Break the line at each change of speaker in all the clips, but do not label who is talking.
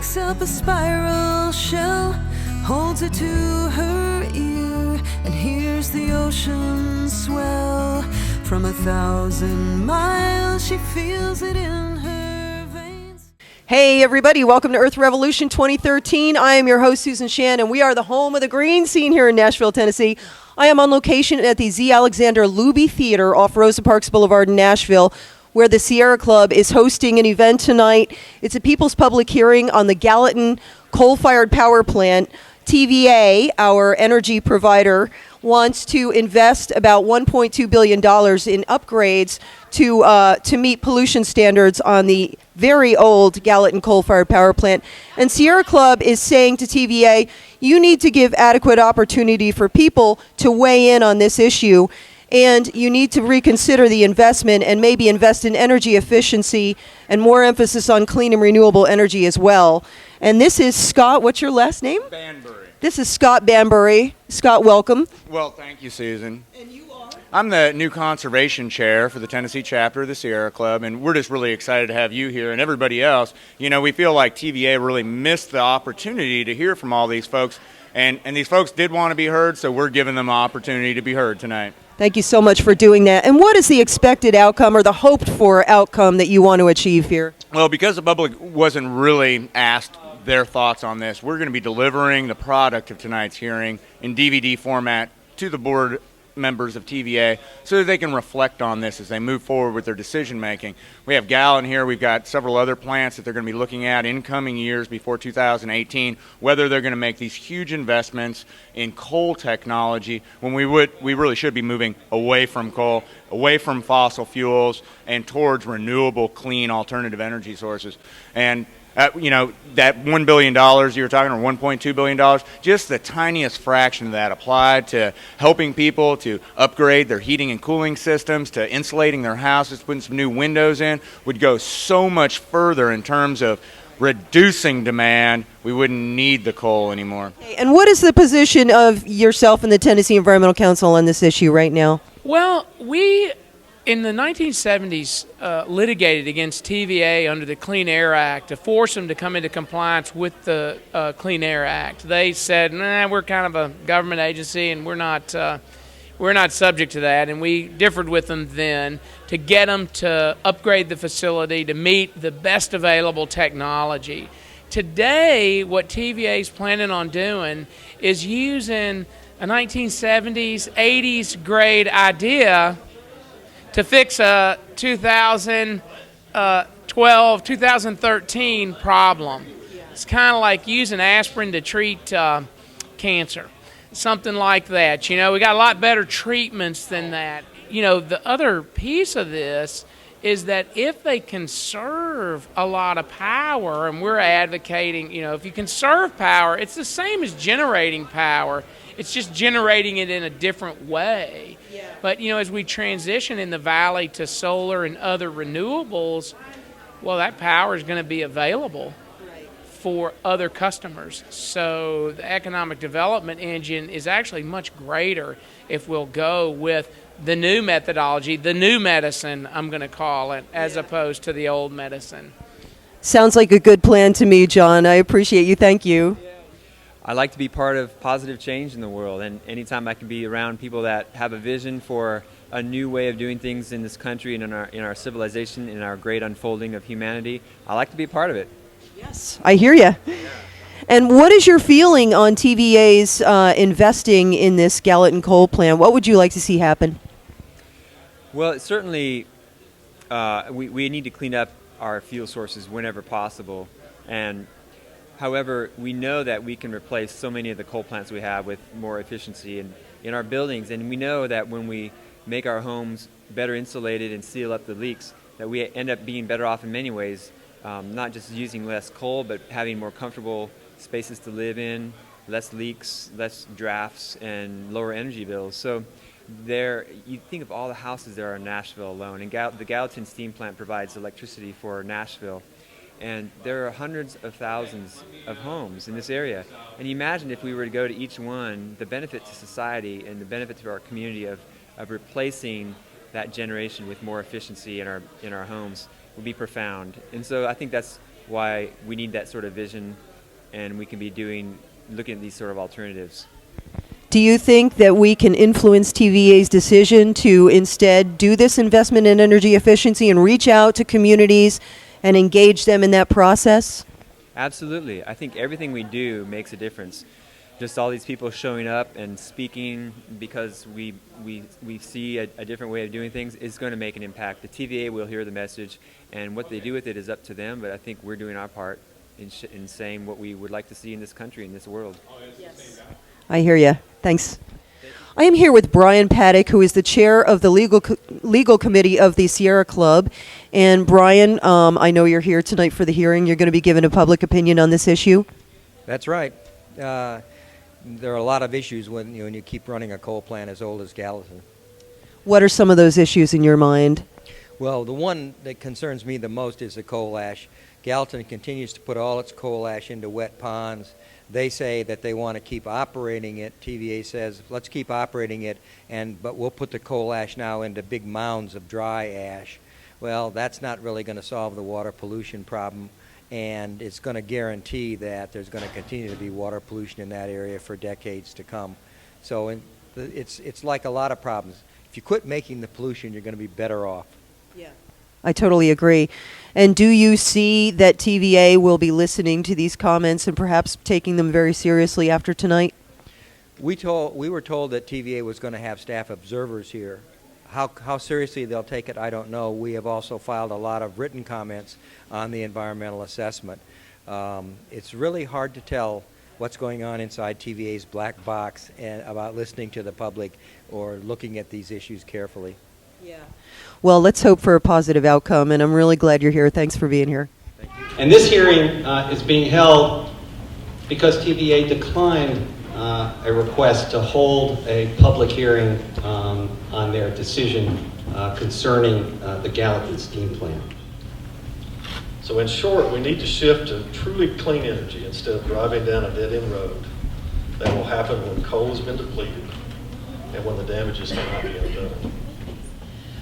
picks up a spiral shell, holds it to her ear, and hears the ocean swell. From 1,000 miles, she feels it in her veins.
Hey everybody, welcome to Earth Revolution 2013. I am your host, Susan Shann, and we are the home of the green scene here in Nashville, Tennessee. I am on location at the Z. Alexander Looby Theater off Rosa Parks Boulevard in Nashville, where the Sierra Club is hosting an event tonight. It's a people's public hearing on the Gallatin coal-fired power plant. TVA, our energy provider, wants to invest about $1.2 billion in upgrades to meet pollution standards on the very old Gallatin coal-fired power plant. And Sierra Club is saying to TVA, you need to give adequate opportunity for people to weigh in on this issue, and you need to reconsider the investment and maybe invest in energy efficiency and more emphasis on clean and renewable energy as well. And this is Scott, what's your last name?
Banbury.
This is Scott Banbury. Scott, welcome.
Well, thank you, Susan.
And you are?
I'm the new conservation chair for the Tennessee chapter of the Sierra Club, and we're just really excited to have you here and everybody else. You know, we feel like TVA really missed the opportunity to hear from all these folks, and these folks did want to be heard, so we're giving them an opportunity to be heard tonight.
Thank you so much for doing that. And what is the expected outcome or the hoped for outcome that you want to achieve here?
Well, because the public wasn't really asked their thoughts on this, we're going to be delivering the product of tonight's hearing in DVD format to the board members of TVA so that they can reflect on this as they move forward with their decision making. We have Gallatin here. We've got several other plants that they're going to be looking at in coming years before 2018, whether they're going to make these huge investments in coal technology when we really should be moving away from coal, away from fossil fuels, and towards renewable, clean, alternative energy sources. And you know, that $1 billion you were talking, or $1.2 billion, just the tiniest fraction of that applied to helping people to upgrade their heating and cooling systems, to insulating their houses, putting some new windows in, would go so much further in terms of reducing demand. We wouldn't need the coal anymore.
And what is the position of yourself and the Tennessee Environmental Council on this issue right now?
Well, we, in the 1970s, litigated against TVA under the Clean Air Act to force them to come into compliance with the Clean Air Act. They said, nah, we're kind of a government agency and we're not subject to that. And we differed with them then to get them to upgrade the facility to meet the best available technology. Today, what TVA is planning on doing is using a 1970s, 80s grade idea to fix a 2012, 2013 problem. It's kind of like using aspirin to treat cancer, something like that. You know, we got a lot better treatments than that. You know, the other piece of this is that if they conserve a lot of power, and we're advocating, you know, if you conserve power, it's the same as generating power. It's just generating it in a different way. Yeah. But, you know, as we transition in the valley to solar and other renewables, well, that power is going to be available for other customers. So the economic development engine is actually much greater if we'll go with the new methodology, the new medicine, I'm going to call it, as opposed to the old medicine.
Sounds like a good plan to me, John. I appreciate you. Thank you.
I like to be part of positive change in the world, and anytime I can be around people that have a vision for a new way of doing things in this country and in our civilization, in our great unfolding of humanity, I like to be a part of it.
Yes, I hear you. Yeah. And what is your feeling on TVA's investing in this Gallatin coal plant? What would you like to see happen?
Well, certainly we need to clean up our fuel sources whenever possible, and however, we know that we can replace so many of the coal plants we have with more efficiency in our buildings, and we know that when we make our homes better insulated and seal up the leaks, that we end up being better off in many ways, not just using less coal, but having more comfortable spaces to live in, less leaks, less drafts, and lower energy bills. So you think of all the houses there are in Nashville alone, and the Gallatin steam plant provides electricity for Nashville. And there are hundreds of thousands of homes in this area. And you imagine if we were to go to each one, the benefit to society and the benefit to our community of replacing that generation with more efficiency in our homes would be profound. And so I think that's why we need that sort of vision, and we can be looking at these sort of alternatives.
Do you think that we can influence TVA's decision to instead do this investment in energy efficiency and reach out to communities and engage them in that process?
Absolutely. I think everything we do makes a difference. Just all these people showing up and speaking because we see a different way of doing things is going to make an impact. The TVA will hear the message, and what they do with it is up to them, but I think we're doing our part in saying what we would like to see in this country, in this world.
Yes. I hear you. Thanks. I am here with Brian Paddock, who is the chair of the legal committee of the Sierra Club. And Brian, I know you're here tonight for the hearing. You're going to be giving a public opinion on this issue.
That's right. There are a lot of issues when you keep running a coal plant as old as Gallatin.
What are some of those issues in your mind?
Well, the one that concerns me the most is the coal ash. Gallatin continues to put all its coal ash into wet ponds. They say that they want to keep operating it. TVA says, let's keep operating it, but we'll put the coal ash now into big mounds of dry ash. Well, that's not really going to solve the water pollution problem, and it's going to guarantee that there's going to continue to be water pollution in that area for decades to come. So it's like a lot of problems. If you quit making the pollution, you're going to be better off.
Yeah, I totally agree. And do you see that TVA will be listening to these comments and perhaps taking them very seriously after tonight?
We were told that TVA was going to have staff observers here. How seriously they'll take it, I don't know. We have also filed a lot of written comments on the environmental assessment. It's really hard to tell what's going on inside TVA's black box and about listening to the public or looking at these issues carefully.
Yeah. Well, let's hope for a positive outcome, and I'm really glad you're here. Thanks for being here.
Thank you.
And this hearing is being held because TVA declined a request to hold a public hearing on their decision concerning the Gallatin steam plant.
So in short, we need to shift to truly clean energy instead of driving down a dead-end road. That will happen when coal has been depleted and when the damages cannot be undone.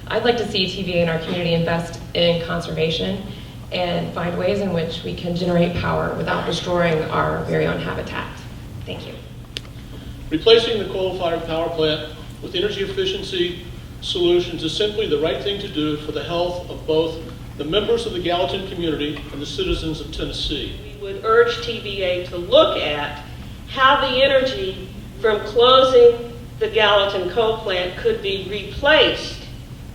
I'd like to see TVA in our community invest in conservation and find ways in which we can generate power without destroying our very own habitat. Thank you.
Replacing the coal-fired power plant with energy efficiency solutions is simply the right thing to do for the health of both the members of the Gallatin community and the citizens of Tennessee.
We would urge TVA to look at how the energy from closing the Gallatin coal plant could be replaced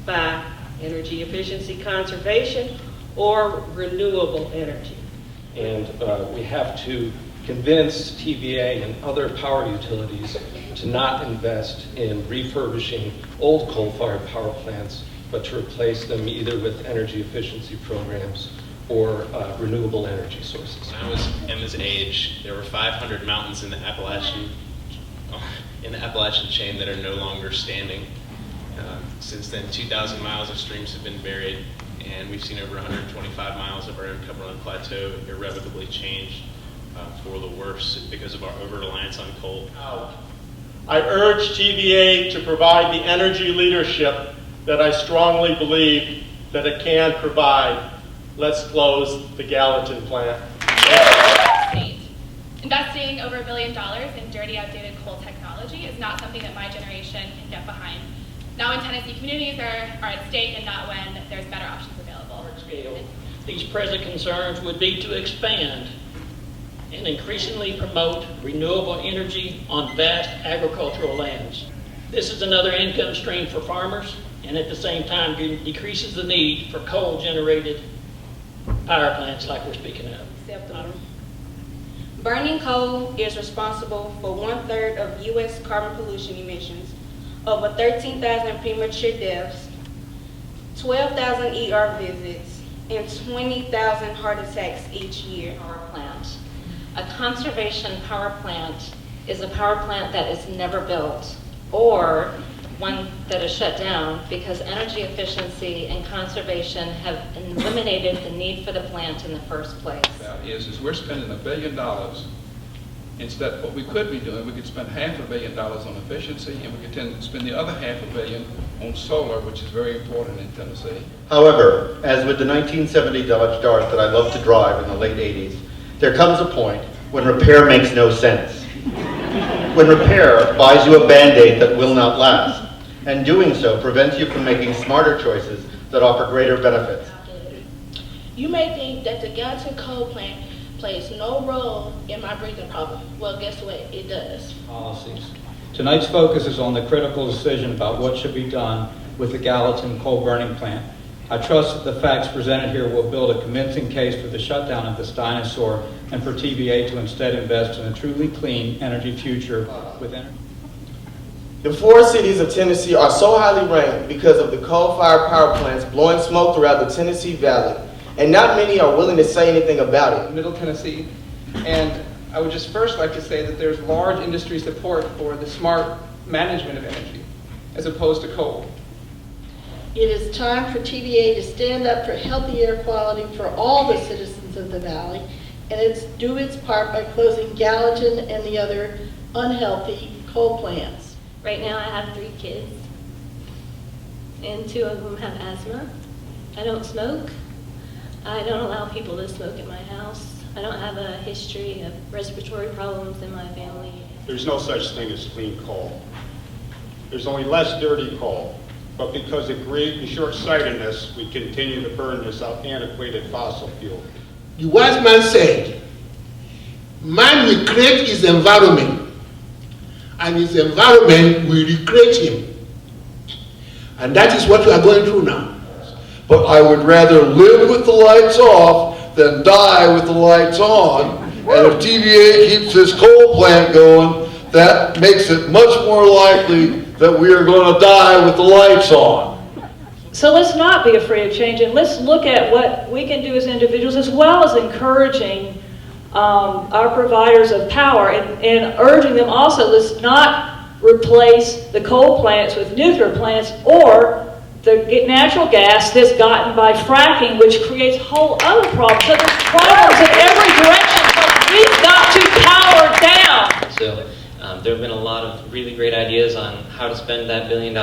by energy efficiency conservation or renewable energy.
And we have to convince TVA and other power utilities to not invest in refurbishing old coal-fired power plants, but to replace them either with energy efficiency programs or renewable energy sources.
When I was Emma's age, there were 500 mountains in the Appalachian chain that are no longer standing. Since then, 2,000 miles of streams have been buried, and we've seen over 125 miles of our own Cumberland Plateau irrevocably changed for the worse because of our over-reliance on coal.
I urge TVA to provide the energy leadership that I strongly believe that it can provide. Let's close the Gallatin plant.
Investing over $1 billion in dirty, outdated coal technology is not something that my generation can get behind. Now when Tennessee communities are at stake and not when there's better options available.
These present concerns would be to expand and increasingly promote renewable energy on vast agricultural lands. This is another income stream for farmers, and at the same time decreases the need for coal-generated power plants like we're speaking of.
Burning coal is responsible for 1/3 of U.S. carbon pollution emissions, over 13,000 premature deaths, 12,000 ER visits, and 20,000 heart attacks each year.
Power plant. A conservation power plant is a power plant that is never built or one that is shut down because energy efficiency and conservation have eliminated the need for the plant in the first place.
Is we're spending $1 billion instead of what we could be doing. We could spend $500 million on efficiency, and we could spend the other $500 million on solar, which is very important in Tennessee.
However, as with the 1970 Dodge Dart that I loved to drive in the late 80s, there comes a point when repair makes no sense. When repair buys you a Band-Aid that will not last, and doing so prevents you from making smarter choices that offer greater benefits.
You may think that the Gallatin coal plant plays no role in my breathing problem. Well, guess what? It does.
Policies. Tonight's focus is on the critical decision about what should be done with the Gallatin coal burning plant. I trust that the facts presented here will build a convincing case for the shutdown of this dinosaur and for TVA to instead invest in a truly clean energy future with energy.
The four cities of Tennessee are so highly ranked because of the coal-fired power plants blowing smoke throughout the Tennessee Valley, and not many are willing to say anything about it.
Middle Tennessee, and I would just first like to say that there's large industry support for the smart management of energy as opposed to coal.
It is time for TVA to stand up for healthy air quality for all the citizens of the valley, and it's do its part by closing Gallatin and the other unhealthy coal plants.
Right now I have 3 kids, and 2 of them have asthma. I don't smoke. I don't allow people to smoke at my house. I don't have a history of respiratory problems in my family.
There's no such thing as clean coal. There's only less dirty coal. But because of greed and short-sightedness, we continue to burn this antiquated fossil fuel.
The wise man said, man will create his environment, and his environment will recreate him. And that is what we are going through now.
But I would rather live with the lights off than die with the lights on. And if TVA keeps this coal plant going, that makes it much more likely that we are going to die with the lights on.
So let's not be afraid of change, and let's look at what we can do as individuals, as well as encouraging our providers of power and urging them also, let's not replace the coal plants with nuclear plants or the natural gas that's gotten by fracking, which creates whole other problems. So there's problems in every direction. We've got to power down.
So there have been a lot of really great ideas on how to spend that $1 billion,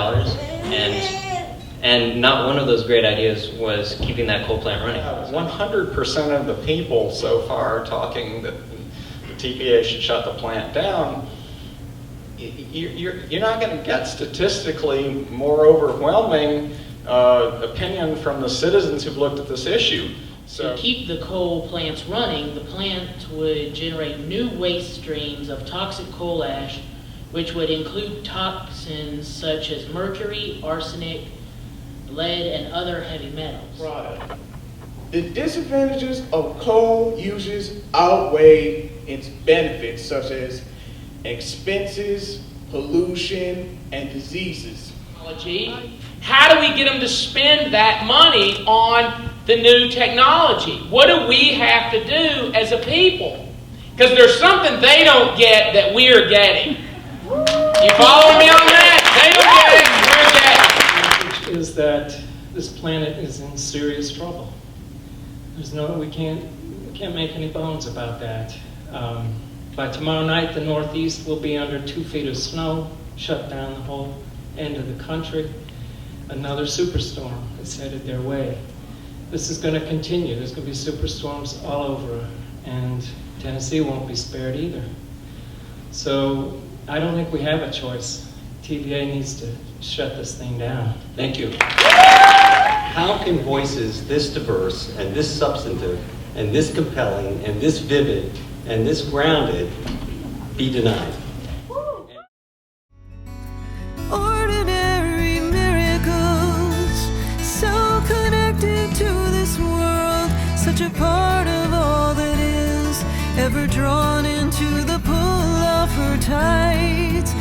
and not one of those great ideas was keeping that coal plant running.
100% of the people so far are talking that the TVA should shut the plant down. You're not going to get statistically more overwhelming opinion from the citizens who've looked at this issue.
To keep the coal plants running, the plant would generate new waste streams of toxic coal ash, which would include toxins such as mercury, arsenic, lead, and other heavy metals.
The disadvantages of coal uses outweigh its benefits, such as expenses, pollution, and diseases.
How do we get them to spend that money on the new technology? What do we have to do as a people? Because there's something they don't get that we're getting. You follow me on that? They don't get it, we're getting it.
Is that this planet is in serious trouble. We can't make any bones about that. By tomorrow night, the Northeast will be under 2 feet of snow, shut down the whole end of the country. Another superstorm is headed their way. This is going to continue. There's going to be superstorms all over, and Tennessee won't be spared either. So I don't think we have a choice. TVA needs to shut this thing down.
Thank you. How can voices this diverse and this substantive and this compelling and this vivid and this grounded be denied?
Ordinary miracles, so connected to this world, such a part of all that is, ever drawn into the pull of her tides.